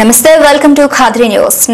Namaste, welcome to Khadri News.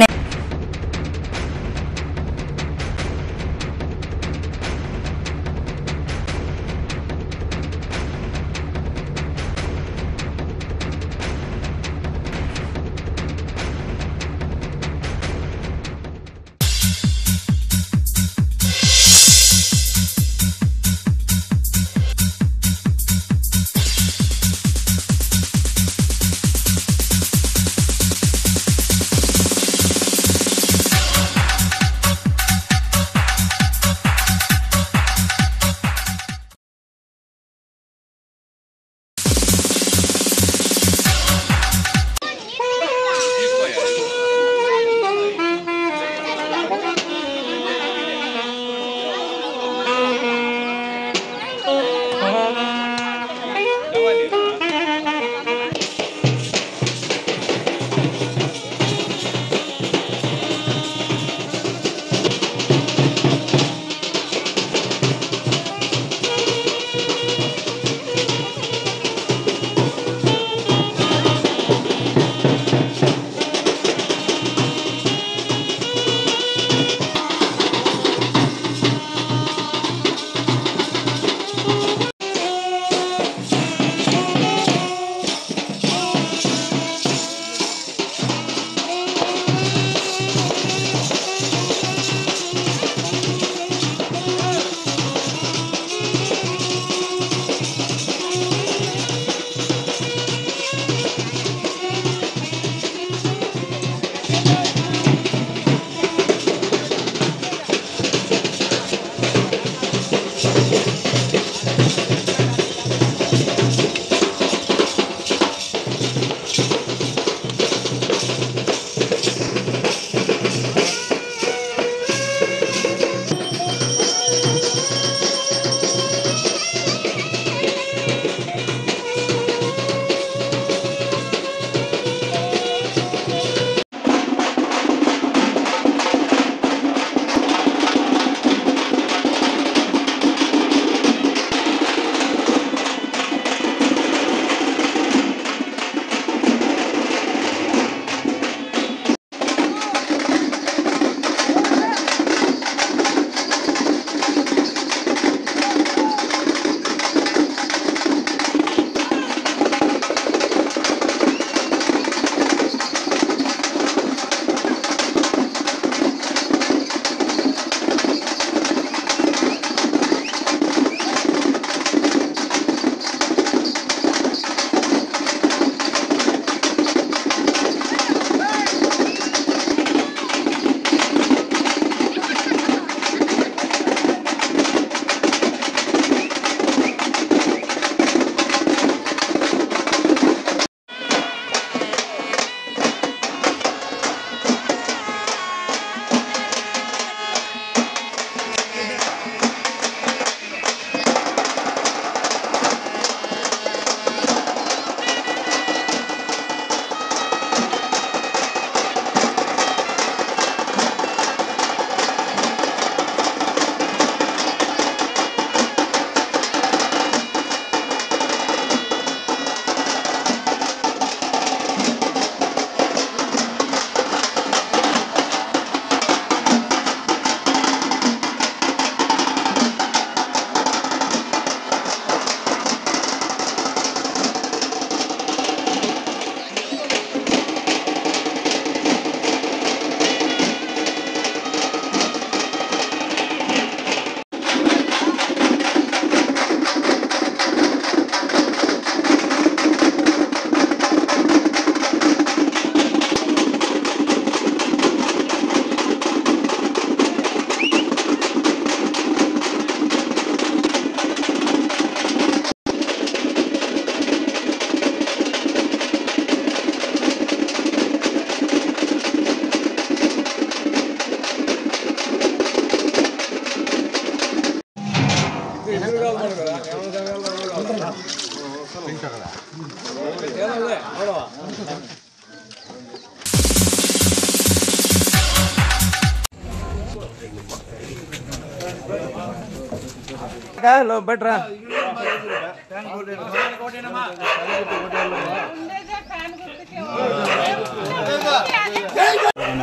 लो बैठ रहा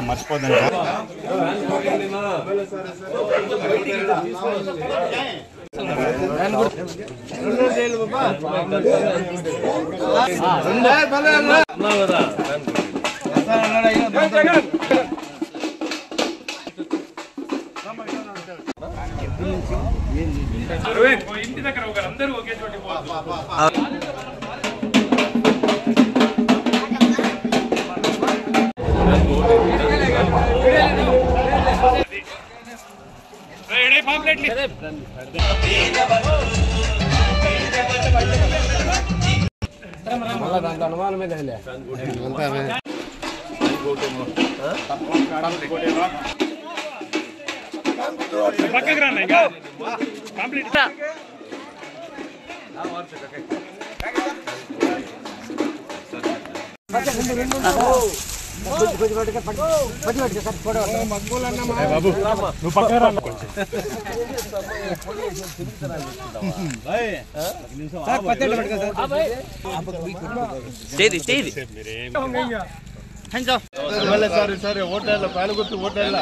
మర్చిపోద్దాం ఇంటి దగ్గర అందరూ ఒకే చోటి అనుమానం మీద పక్కకి రా ఇంకా కంప్లీట్ బాబు నువ్వు పక్కన రా సరే ఓటేళ్ళ పాలగుర్తు ఓటేళ్ళ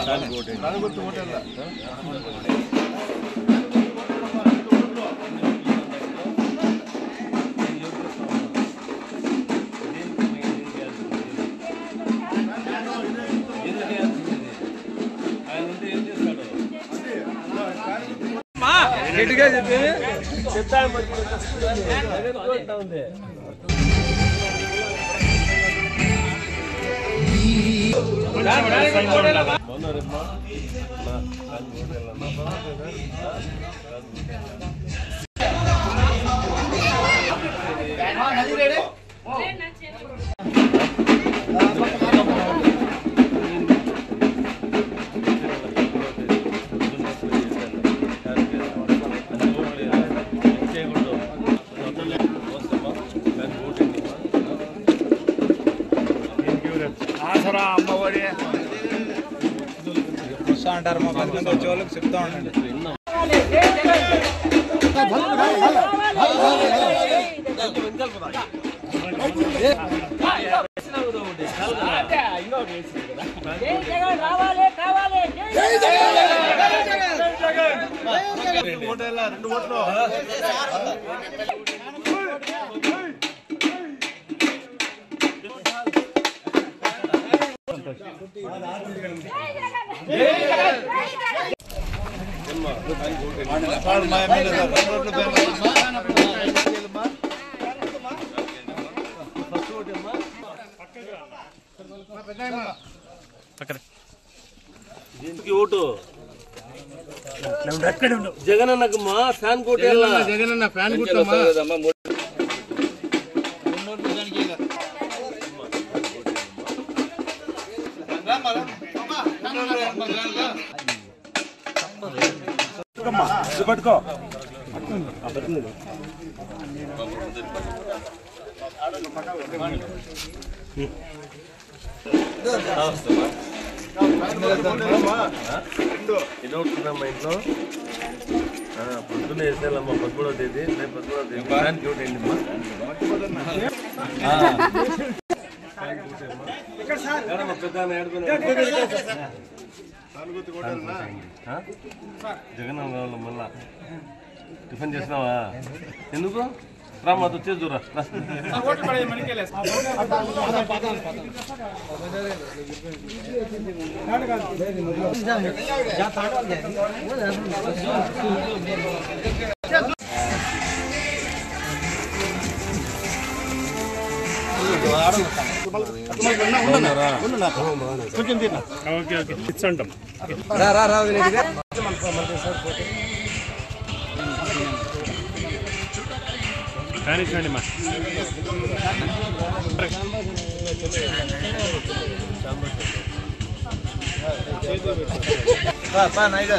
గట్టిగా చెప్పి ఆసరా అమ్మఒడి వస్తా అంటారు మా 10 మంది వచ్చే వాళ్ళకి చెప్తా ఉండండి రెండు ఓట్లు ఓటు జగనన్నకు మా ఫ్యాన్ కోట్ జగనన్న ఫ్యాన్ గుట్టమ్మా పట్టుకో ఇది ఉంటుందమ్మా ఇంట్లో పొద్దున్నే వేసేయాలమ్మా 11వ తేదీ రేపు 11వ తేదీ ఫ్యాన్ కోట్ అయిందమ్మా జగన్ కావాలి మళ్ళా టిఫిన్ చేసినావా ఎందుకు రా మాతో వచ్చేది దూరా కొంచెం తిన్నా ఓకే ఓకే ఇచ్చంటాం కానిచ్చండి మా నాయుడు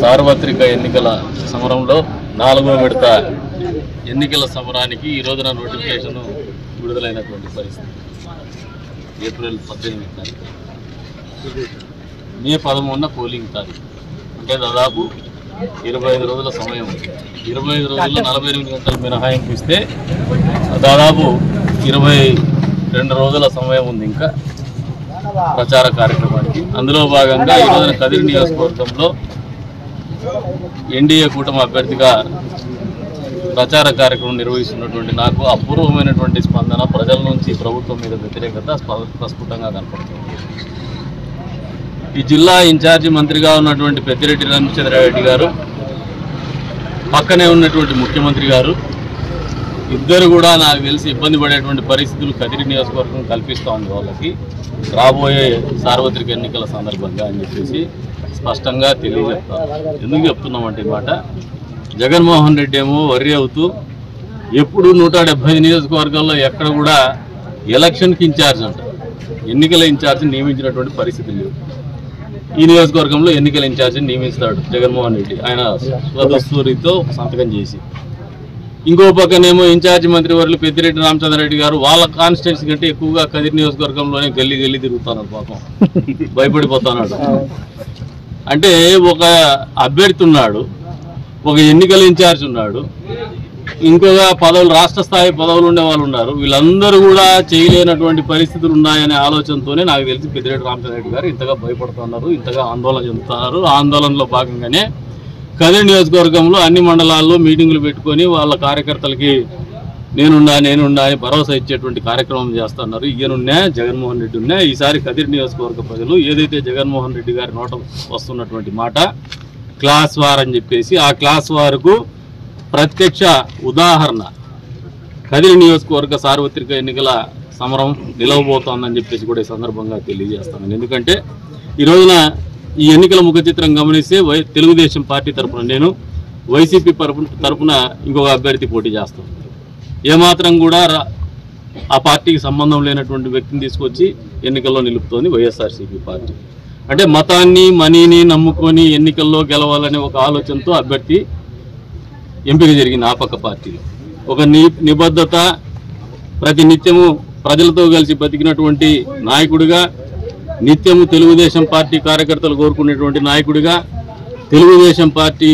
సార్వత్రిక ఎన్నికల సమరంలో 4వ విడత ఎన్నికల సమరానికి ఈ రోజున నోటిఫికేషన్ విడుదలైనటువంటి పరిస్థితి. ఏప్రిల్ 18 తారీఖు, మే 13 పోలింగ్ తారీఖు. అంటే దాదాపు 25 రోజుల సమయం. 25 రోజుల్లో 48 గంటలు మినహాయింపు ఇస్తే దాదాపు 22 రోజుల సమయం ఉంది ఇంకా ప్రచార కార్యక్రమానికి. అందులో భాగంగా ఈ రోజున కదిరి నియోజకవర్గంలో ఎన్డీఏ కూటమి అభ్యర్థిగా ప్రచార కార్యక్రమం నిర్వహిస్తున్నటువంటి నాకు అపూర్వమైనటువంటి స్పందన, ప్రజల నుంచి ప్రభుత్వం మీద వ్యతిరేకత ప్రస్ఫుటంగా కనపడుతుంది. ఈ జిల్లా ఇన్ఛార్జి మంత్రిగా ఉన్నటువంటి పెద్దిరెడ్డి రామచంద్రారెడ్డి గారు, పక్కనే ఉన్నటువంటి ముఖ్యమంత్రి గారు ఇద్దరు కూడా నాకు తెలిసి ఇబ్బంది పడేటువంటి పరిస్థితులు కదిరి నియోజకవర్గం కల్పిస్తూ ఉంది వాళ్ళకి రాబోయే సార్వత్రిక ఎన్నికల సందర్భంగా అని చెప్పేసి స్పష్టంగా తెలియజెప్తారు. ఎందుకు చెప్తున్నామంటే ఈ మాట, జగన్మోహన్ రెడ్డి ఏమో వర్రీ అవుతూ ఎప్పుడు 175 నియోజకవర్గాల్లో ఎక్కడ కూడా ఎలక్షన్కి ఇన్ఛార్జ్ అంట, ఎన్నికల ఇన్ఛార్జిని నియమించినటువంటి పరిస్థితి లేవు. ఈ నియోజకవర్గంలో ఎన్నికల ఇన్ఛార్జిని నియమిస్తాడు జగన్మోహన్ రెడ్డి, ఆయన స్వదస్తూరితో సంతకం చేసి. ఇంకో పక్కనేమో ఇన్ఛార్జి మంత్రివర్యులు పెద్దిరెడ్డి రామచంద్రారెడ్డి గారు వాళ్ళ కాన్స్టిట్యున్సీ కంటే ఎక్కువగా కదిరి నియోజకవర్గంలోనే గల్లీ తిరుగుతున్నారు, పాపం భయపడిపోతున్నాడు. అంటే ఒక అభ్యర్థి ఉన్నాడు, ఒక ఎన్నికల ఇన్ఛార్జ్ ఉన్నాడు, ఇంకొక పదవులు రాష్ట్ర స్థాయి పదవులు ఉండే వాళ్ళు ఉన్నారు. వీళ్ళందరూ కూడా చేయలేనటువంటి పరిస్థితులు ఉన్నాయనే ఆలోచనతోనే నాకు తెలిసి పెద్దిరెడ్డి రామచంద్రారెడ్డి గారు ఇంతగా భయపడుతున్నారు, ఇంతగా ఆందోళన చెందుతున్నారు. ఆందోళనలో భాగంగానే కదిరి నియోజకవర్గంలో అన్ని మండలాల్లో మీటింగులు పెట్టుకొని వాళ్ళ కార్యకర్తలకి నేనున్నా అని భరోసా ఇచ్చేటువంటి కార్యక్రమం చేస్తున్నారు. ఈయనున్నా జగన్మోహన్ రెడ్డి ఉన్నా ఈసారి కదిరి నియోజకవర్గ ప్రజలు ఏదైతే జగన్మోహన్ రెడ్డి గారి నోట వస్తున్నటువంటి మాట క్లాస్ వార్ అని చెప్పేసి, ఆ క్లాస్ వార్కు ప్రత్యక్ష ఉదాహరణ కదిరి నియోజకవర్గ సార్వత్రిక ఎన్నికల సమరం నిలవబోతోందని చెప్పేసి కూడా ఈ సందర్భంగా తెలియజేస్తాను. ఎందుకంటే ఈ రోజున ఈ ఎన్నికల ముఖ చిత్రం గమనిస్తే తెలుగుదేశం పార్టీ తరఫున నేను, వైసీపీ తరఫున ఇంకొక అభ్యర్థి పోటీ చేస్తాను. ఏమాత్రం కూడా ఆ పార్టీకి సంబంధం లేనటువంటి వ్యక్తిని తీసుకొచ్చి ఎన్నికల్లో నిలుపుతోంది వైఎస్ఆర్సీపీ పార్టీ. అంటే మతాన్ని మనీని నమ్ముకొని ఎన్నికల్లో గెలవాలనే ఒక ఆలోచనతో అభ్యర్థి ఎంపిక జరిగింది ఆ పక్క పార్టీలో. ఒక నిబద్ధత, ప్రతినిత్యము ప్రజలతో కలిసి బతికినటువంటి నాయకుడిగా, నిత్యము తెలుగుదేశం పార్టీ కార్యకర్తలు కోరుకునేటువంటి నాయకుడిగా, తెలుగుదేశం పార్టీ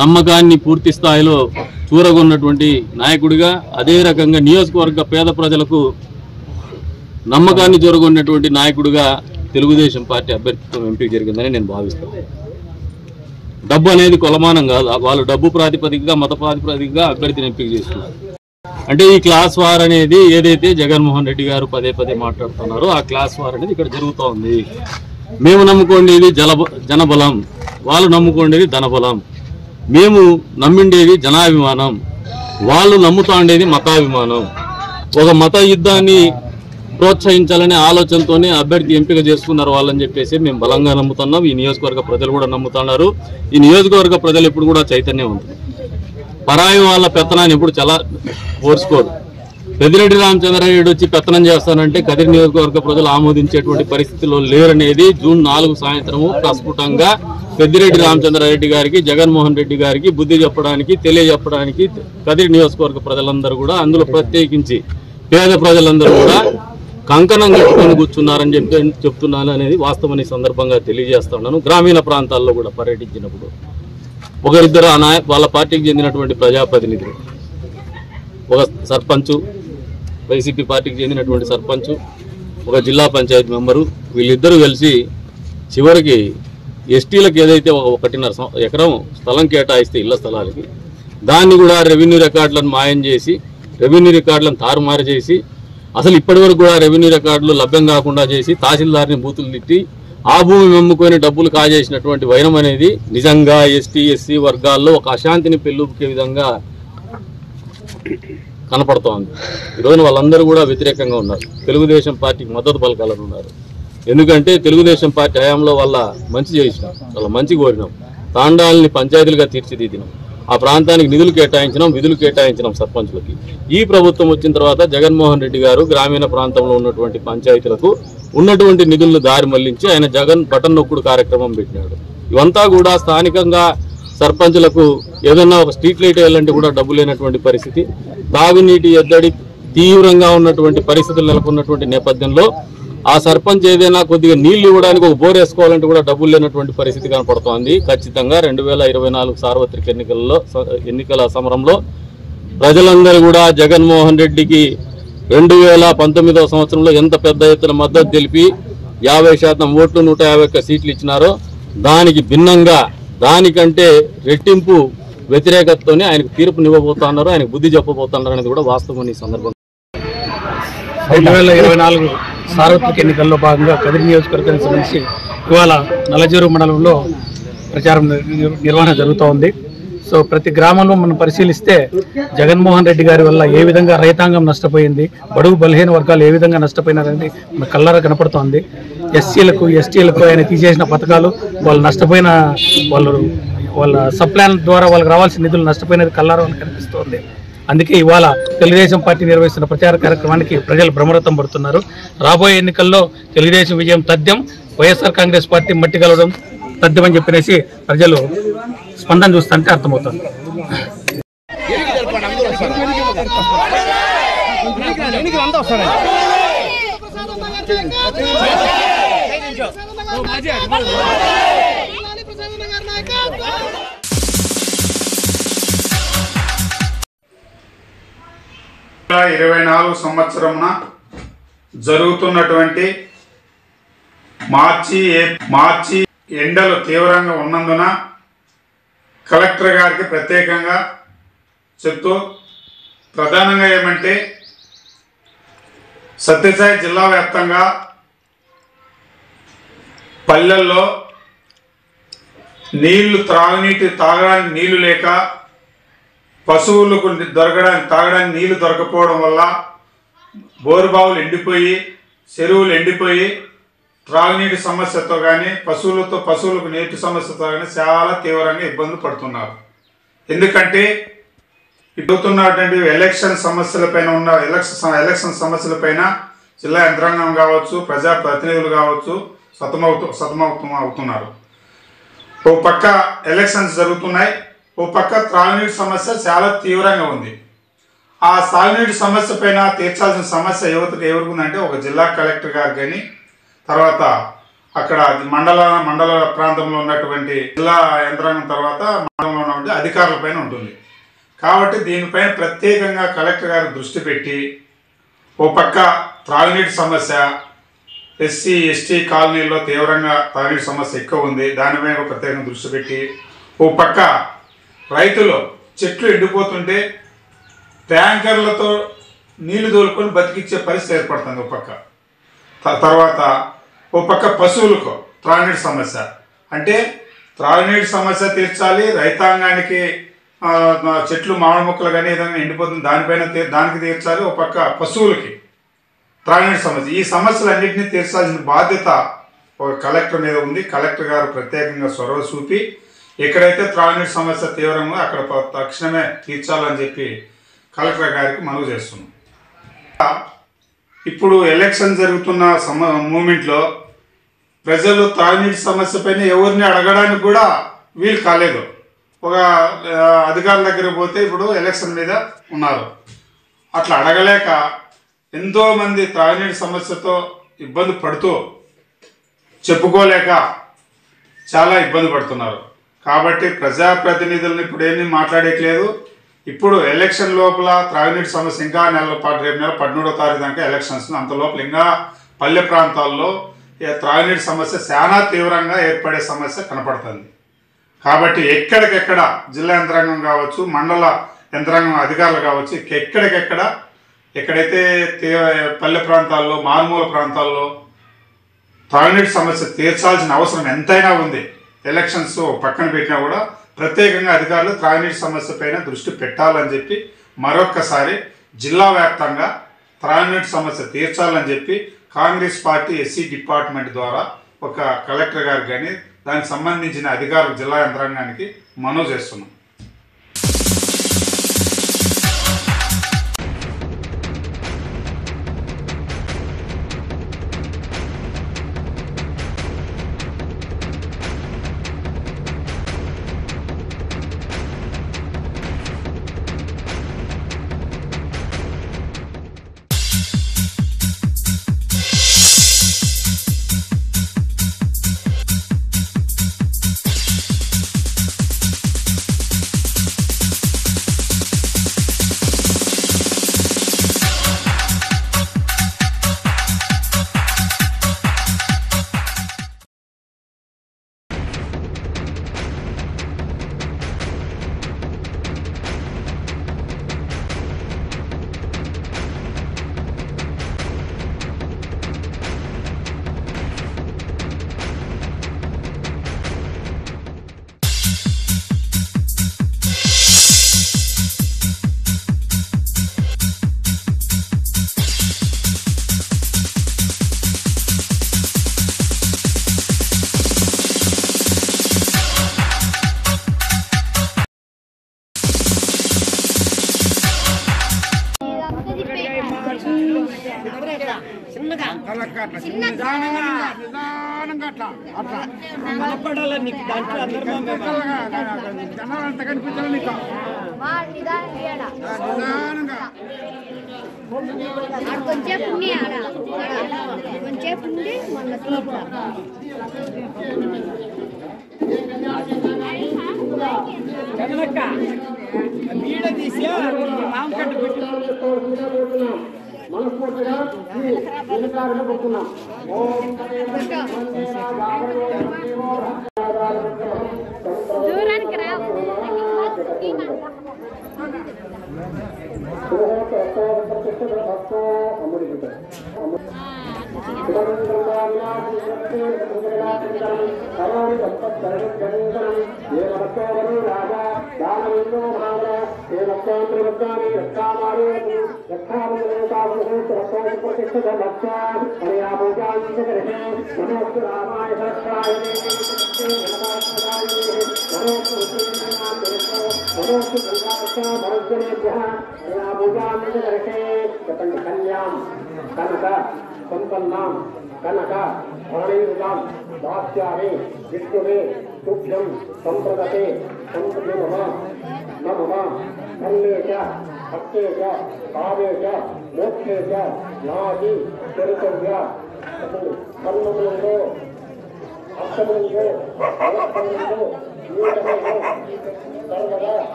నమ్మకాన్ని పూర్తి స్థాయిలో చూరగొన్నటువంటి నాయకుడిగా, అదే రకంగా నియోజకవర్గ పేద ప్రజలకు నమ్మకాన్ని చూరగొన్నటువంటి నాయకుడిగా తెలుగుదేశం పార్టీ అభ్యర్థిత్వం ఎంపిక జరిగిందని నేను భావిస్తాను. డబ్బు అనేది కొలమానం కాదు, వాళ్ళు డబ్బు ప్రాతిపదికగా, మత ప్రాతిపదికగా అభ్యర్థిని ఎంపిక చేస్తున్నారు. అంటే ఈ క్లాస్ వార్ అనేది ఏదైతే జగన్మోహన్ రెడ్డి గారు పదే మాట్లాడుతున్నారో ఆ క్లాస్ వార్ అనేది ఇక్కడ జరుగుతూ ఉంది. మేము నమ్ముకోండేది జనబలం, వాళ్ళు నమ్ముకోండేది ధనబలం. మేము నమ్మిండేది జనాభిమానం, వాళ్ళు నమ్ముతా ఉండేది మతాభిమానం. ఒక మత యుద్ధాన్ని ప్రోత్సహించాలనే ఆలోచనతోనే అభ్యర్థి ఎంపిక చేసుకున్నారు వాళ్ళని చెప్పేసి మేము బలంగా నమ్ముతున్నాం. ఈ నియోజకవర్గ ప్రజలు కూడా నమ్ముతున్నారు. ఈ నియోజకవర్గ ప్రజలు ఎప్పుడు కూడా చైతన్యం ఉంటుంది. పరాయి వాళ్ళ పెత్తనాన్ని ఎప్పుడు చాలా ఓర్చుకోరు. పెద్దిరెడ్డి రామచంద్రారెడ్డి వచ్చి పెత్తనం చేస్తానంటే కదిరి నియోజకవర్గ ప్రజలు ఆమోదించేటువంటి పరిస్థితిలో లేరనేది జూన్ 4 సాయంత్రము ప్రస్ఫుటంగా పెద్దిరెడ్డి రామచంద్రారెడ్డి గారికి, జగన్మోహన్ రెడ్డి గారికి బుద్ధి చెప్పడానికి, తెలియజెప్పడానికి కదిరి నియోజకవర్గ ప్రజలందరూ కూడా, అందులో ప్రత్యేకించి పేద ప్రజలందరూ కూడా కంకణం కట్టుకొని కూర్చున్నారని చెప్తున్నాను అనేది వాస్తవాన్ని సందర్భంగా తెలియజేస్తున్నాను. గ్రామీణ ప్రాంతాల్లో కూడా పర్యటించినప్పుడు ఒకరిద్దరు వాళ్ళ పార్టీకి చెందినటువంటి ప్రజాప్రతినిధులు, ఒక సర్పంచు, వైసీపీ పార్టీకి చెందినటువంటి సర్పంచు, ఒక జిల్లా పంచాయతీ మెంబరు, వీళ్ళిద్దరూ కలిసి చివరికి ఎస్టీలకు ఏదైతే 1.5 ఎకరం స్థలం కేటాయిస్తే ఇళ్ల స్థలాలకి, దాన్ని కూడా రెవెన్యూ రికార్డులను మాయం చేసి, రెవెన్యూ రికార్డులను తారుమారు చేసి, అసలు ఇప్పటివరకు కూడా రెవెన్యూ రికార్డులు లభ్యం కాకుండా చేసి తహసీల్దార్ని బూతులు తిట్టి ఆ భూమి నమ్ముకొని డబ్బులు కాజేసినటువంటి వైరం అనేది నిజంగా ఎస్టీ ఎస్సీ వర్గాల్లో ఒక అశాంతిని పెళ్ళుకే విధంగా కనపడుతోంది. ఈరోజు వాళ్ళందరూ కూడా వ్యతిరేకంగా ఉన్నారు. తెలుగుదేశం పార్టీకి మద్దతు పలకాలని ఉన్నారు. ఎందుకంటే తెలుగుదేశం పార్టీ హయాంలో వాళ్ళ మంచి చేసినాం, వాళ్ళ మంచి కోరినాం, తాండాలని పంచాయతీలుగా తీర్చిదిద్దినాం, ఆ ప్రాంతానికి నిధులు కేటాయించినాం, విధులు కేటాయించినాం సర్పంచులకి. ఈ ప్రభుత్వం వచ్చిన తర్వాత జగన్మోహన్ రెడ్డి గారు గ్రామీణ ప్రాంతంలో ఉన్నటువంటి పంచాయతీలకు ఉన్నటువంటి నిధులను దారి మళ్లించి ఆయన జగన్ బటన్ నొక్కుడు కార్యక్రమం పెట్టినాడు. ఇవంతా కూడా స్థానికంగా సర్పంచులకు ఏదన్నా ఒక స్ట్రీట్ లైట్ వేయాలంటే కూడా డబ్బు లేనటువంటి పరిస్థితి, తాగునీటి ఎద్దడి తీవ్రంగా ఉన్నటువంటి పరిస్థితులు నెలకొన్నటువంటి నేపథ్యంలో ఆ సర్పంచ్ ఏదైనా కొద్దిగా నీళ్లు ఇవ్వడానికి ఒక బోర్ వేసుకోవాలంటే కూడా డబ్బులు లేనటువంటి పరిస్థితి కనపడుతోంది. ఖచ్చితంగా 2024 సార్వత్రిక ఎన్నికల సమరంలో ప్రజలందరూ కూడా జగన్మోహన్ రెడ్డికి 2019వ సంవత్సరంలో ఎంత పెద్ద ఎత్తున మద్దతు తెలిపి 50% ఓట్లు 151 సీట్లు ఇచ్చినారో దానికి భిన్నంగా, దానికంటే రెట్టింపు వ్యతిరేకతతోనే ఆయనకు తీర్పునివ్వబోతున్నారు, ఆయనకు బుద్ధి చెప్పబోతున్నారు అనేది కూడా వాస్తవం. ఈ సందర్భంగా 2024 సార్వత్రిక ఎన్నికల్లో భాగంగా కదిరి నియోజకవర్గానికి సంబంధించి ఇవాళ నల్లజేరు మండలంలో ప్రచారం నిర్వహణ జరుగుతూ ఉంది. సో ప్రతి గ్రామంలో మనం పరిశీలిస్తే జగన్మోహన్ రెడ్డి గారి వల్ల ఏ విధంగా రైతాంగం నష్టపోయింది, బడుగు బలహీన వర్గాలు ఏ విధంగా నష్టపోయినారనేది మన కళ్ళారా కనపడుతోంది. ఎస్సీలకు ఎస్టీలకు ఆయన తీసేసిన పథకాలు, వాళ్ళు నష్టపోయిన వాళ్ళ సప్లాన్ ద్వారా వాళ్ళకి రావాల్సిన నిధులు నష్టపోయినది కళ్ళారా వాళ్ళకి కనిపిస్తోంది. అందుకే ఇవాళ తెలుగుదేశం పార్టీ నిర్వహిస్తున్న ప్రచార కార్యక్రమానికి ప్రజలు బ్రహ్మరథం పడుతున్నారు. రాబోయే ఎన్నికల్లో తెలుగుదేశం విజయం తథ్యం, వైఎస్ఆర్ కాంగ్రెస్ పార్టీ మట్టి కలవడం తథ్యం అని చెప్పినేసి ప్రజలు స్పందన చూస్తుంటే అర్థమవుతుంది. సంవత్సరమున జరుగుతున్నటువంటి మార్చి ఎండలు తీవ్రంగా ఉన్నందున కలెక్టర్ గారికి ప్రత్యేకంగా చెప్తూ, ప్రధానంగా ఏమంటే సత్యసాయి జిల్లా వ్యాప్తంగా పల్లెల్లో తాగడానికి నీళ్లు లేక, పశువులకు తాగడానికి నీళ్లు దొరకపోవడం వల్ల బోరుబావులు ఎండిపోయి, చెరువులు ఎండిపోయి, త్రాగునీటి సమస్యతో కానీ పశువులకు నీటి సమస్యతో కానీ చాలా తీవ్రంగా ఇబ్బందులు పడుతున్నారు. ఎందుకంటే ఇప్పుడున్నటువంటి ఎలక్షన్ సమస్యలపైన జిల్లా యంత్రాంగం కావచ్చు, ప్రజాప్రతినిధులు కావచ్చు సతమవుతున్నారు. ఓ పక్క ఎలక్షన్స్ జరుగుతున్నాయి, ఓ పక్క త్రాగునీటి సమస్య చాలా తీవ్రంగా ఉంది. ఆ తాగునీటి సమస్య పైన తీర్చాల్సిన సమస్య ఎవరికి ఉందంటే ఒక జిల్లా కలెక్టర్ గారు కానీ, తర్వాత అక్కడ మండల ప్రాంతంలో ఉన్నటువంటి జిల్లా యంత్రాంగం, తర్వాత మండలంలో ఉన్నటువంటి అధికారుల పైన ఉంటుంది. కాబట్టి దీనిపైన ప్రత్యేకంగా కలెక్టర్ గారు దృష్టి పెట్టి, ఓ పక్క త్రాగునీటి సమస్య, ఎస్సీ ఎస్టీ కాలనీల్లో తీవ్రంగా త్రాగునీటి సమస్య ఎక్కువ ఉంది, దానిపైన ప్రత్యేకంగా దృష్టి పెట్టి, ఓ పక్క రైతులు చెట్లు ఎండిపోతుంటే ట్యాంకర్లతో నీళ్లు తోలుకొని బతికిచ్చే పరిస్థితి ఏర్పడుతుంది. ఓ పక్క తర్వాత ఓ పక్క త్రాగునీటి సమస్య. అంటే త్రాగునీటి సమస్య తీర్చాలి, రైతాంగానికి చెట్లు మామిడి మొక్కలు కానీ ఏదైనా ఎండిపోతుంది దానికి తీర్చాలి, ఒక పక్క పశువులకి త్రాగునీటి సమస్య. ఈ సమస్యలన్నింటినీ తీర్చాల్సిన బాధ్యత ఒక కలెక్టర్ మీద ఉంది. కలెక్టర్ గారు ప్రత్యేకంగా చొరవ చూపి ఎక్కడైతే త్రాగునీటి సమస్య తీవ్రంగా అక్కడ తక్షణమే తీర్చాలని చెప్పి కలెక్టర్ గారికి మనవి చేస్తున్నాం. ఇప్పుడు ఎలక్షన్ జరుగుతున్న మూమెంట్లో ప్రజలు త్రాగునీటి సమస్య పైన ఎవరిని అడగడానికి కూడా వీలు కాలేదు. ఒక అధికారుల దగ్గర పోతే ఇప్పుడు ఎలక్షన్ మీద ఉన్నారు, అట్లా అడగలేక ఎంతోమంది త్రాగునీటి సమస్యతో ఇబ్బంది పడుతూ చెప్పుకోలేక చాలా ఇబ్బంది పడుతున్నారు. కాబట్టి ప్రజాప్రతినిధులను ఇప్పుడు ఏమీ మాట్లాడేయట్లేదు. ఇప్పుడు ఎలక్షన్ లోపల త్రాగునీటి సమస్య ఇంకా నెలల పాటు, రేపు నెల 17వ తారీఖు దాకా ఎలక్షన్స్, అంత లోపల ఇంకా పల్లె ప్రాంతాల్లో త్రాగునీటి సమస్య చాలా తీవ్రంగా ఏర్పడే సమస్య కనపడుతుంది. కాబట్టి ఎక్కడికెక్కడ జిల్లా యంత్రాంగం కావచ్చు, మండల యంత్రాంగం అధికారులు కావచ్చు, ఎక్కడైతే పల్లె ప్రాంతాల్లో, మారుమూల ప్రాంతాల్లో త్రాగునీటి సమస్య తీర్చాల్సిన అవసరం ఎంతైనా ఉంది. ఎలక్షన్స్ పక్కన పెట్టినా కూడా ప్రత్యేకంగా అధికారులు త్రాగునీటి సమస్య పైన దృష్టి పెట్టాలని చెప్పి మరొక్కసారి జిల్లా వ్యాప్తంగా త్రాగునీటి సమస్య తీర్చాలని చెప్పి కాంగ్రెస్ పార్టీ ఎస్సీ డిపార్ట్మెంట్ ద్వారా ఒక కలెక్టర్ గారికి కానీ దానికి సంబంధించిన అధికారులు జిల్లా యంత్రాంగానికి మనవి చేస్తున్నాం.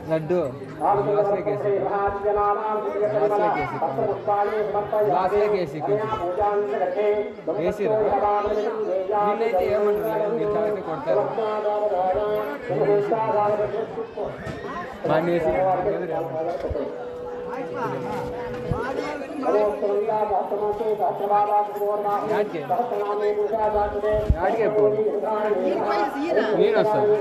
लड्डू వీళ్ళైతే ఏమంటారు మీరు తాగితే కొడతారు నేను వస్తాను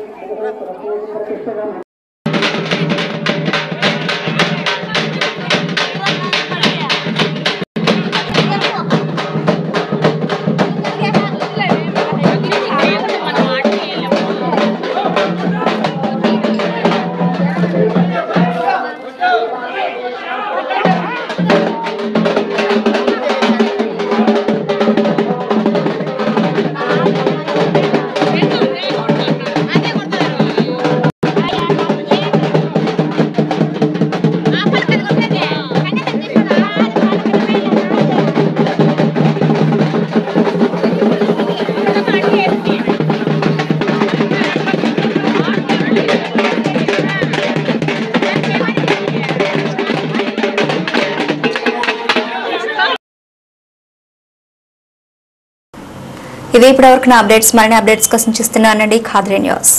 ఇదే ఇప్పటివరకు నా అప్డేట్స్ మరిన్ని అప్డేట్స్ కోసం చూస్తున్నానండి ఖాద్రీ న్యూస్.